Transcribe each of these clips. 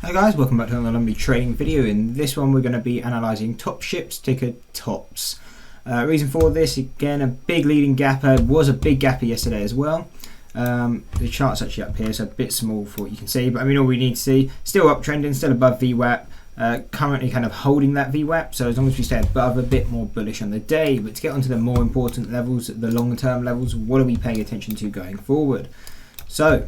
Hi guys, welcome back to another Lumley trading video. In this one we're going to be analysing top ships, ticker TOPS. Reason for this, again, a big leading gapper, was a big gapper yesterday as well. The chart's actually up here, so a bit small for what you can see, but I mean all we need to see, still uptrending, still above VWAP, currently kind of holding that VWAP, so as long as we stay above, a bit more bullish on the day. But to get onto the more important levels, the longer term levels, what are we paying attention to going forward? So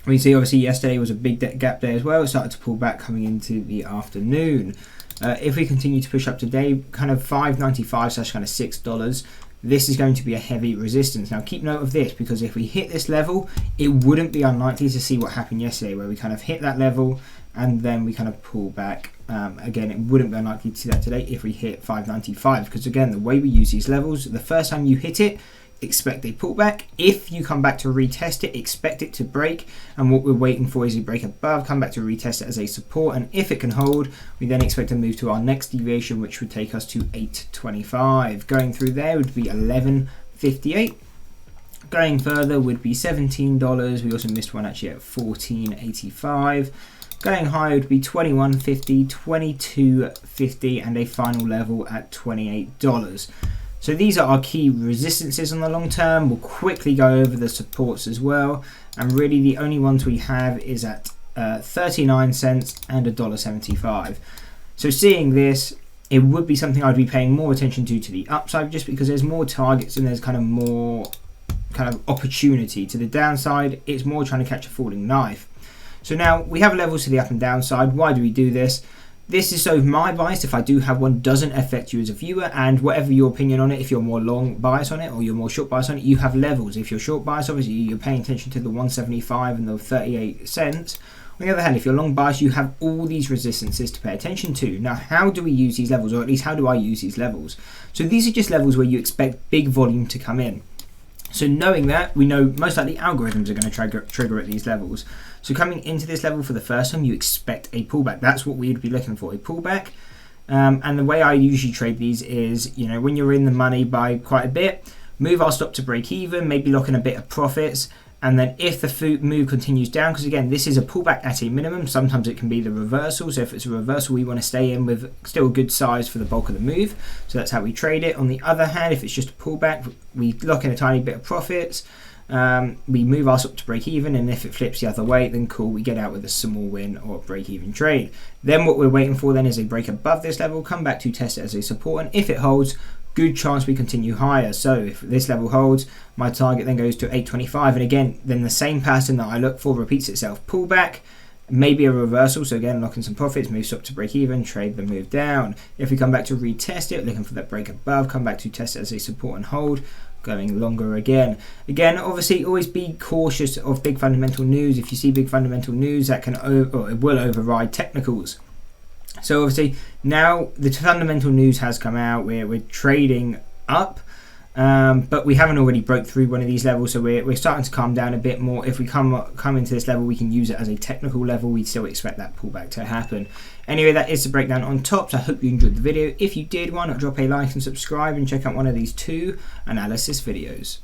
we see obviously yesterday was a big gap day as well. It started to pull back coming into the afternoon. If we continue to push up today, kind of $5.95 slash kind of $6, this is going to be a heavy resistance. Now keep note of this, because if we hit this level, it wouldn't be unlikely to see what happened yesterday, where we kind of hit that level and then we kind of pull back. Again, it wouldn't be unlikely to see that today if we hit $5.95, because again, the way we use these levels, the first time you hit it, expect a pullback. If you come back to retest it, expect it to break, and what we're waiting for is a break above, come back to retest it as a support, and if it can hold, we then expect to move to our next deviation, which would take us to 8.25. Going through there would be 11.58. Going further would be $17. We also missed one actually at 14.85. Going higher would be $21.50, $22.50, and a final level at $28. So these are our key resistances on the long term. We'll quickly go over the supports as well. And really the only ones we have is at 39 cents and $1.75. So seeing this, it would be something I'd be paying more attention to the upside, just because there's more targets and there's kind of more kind of opportunity. To the downside, it's more trying to catch a falling knife. So now we have levels to the up and downside. Why do we do this? This is so my bias, if I do have one, doesn't affect you as a viewer, and whatever your opinion on it, if you're more long bias on it or you're more short bias on it, you have levels. If you're short bias, obviously you're paying attention to the 175 and the 38 cents. On the other hand, if you're long bias, you have all these resistances to pay attention to. Now, how do we use these levels, or at least how do I use these levels? So these are just levels where you expect big volume to come in. So knowing that, we know most likely algorithms are going to trigger at these levels. So coming into this level for the first time, you expect a pullback. That's what we would be looking for, a pullback. And the way I usually trade these is, you know, when you're in the money by quite a bit, move our stop to break even, maybe lock in a bit of profits. And then if the move continues down, because again, this is a pullback at a minimum, sometimes it can be the reversal. So if it's a reversal, we want to stay in with still a good size for the bulk of the move. So that's how we trade it. On the other hand, if it's just a pullback, we lock in a tiny bit of profits. We move our stop to break even, and if it flips the other way, then cool, we get out with a small win or a break even trade. Then what we're waiting for then is a break above this level, come back to test it as a support, and if it holds, good chance we continue higher. So if this level holds, my target then goes to 8.25, and again, then the same pattern that I look for repeats itself. Pullback, maybe a reversal, so again, locking some profits, move stop to break even, trade the move down. If we come back to retest it, looking for that break above, come back to test it as a support and hold, going longer again. Again, obviously, always be cautious of big fundamental news. If you see big fundamental news, that can it will override technicals. So obviously now the fundamental news has come out. We're trading up, but we haven't already broke through one of these levels, so we're starting to calm down a bit more. If we come into this level, we can use it as a technical level. We still expect that pullback to happen. Anyway, that is the breakdown on tops. I hope you enjoyed the video. If you did, why not drop a like and subscribe and check out one of these two analysis videos.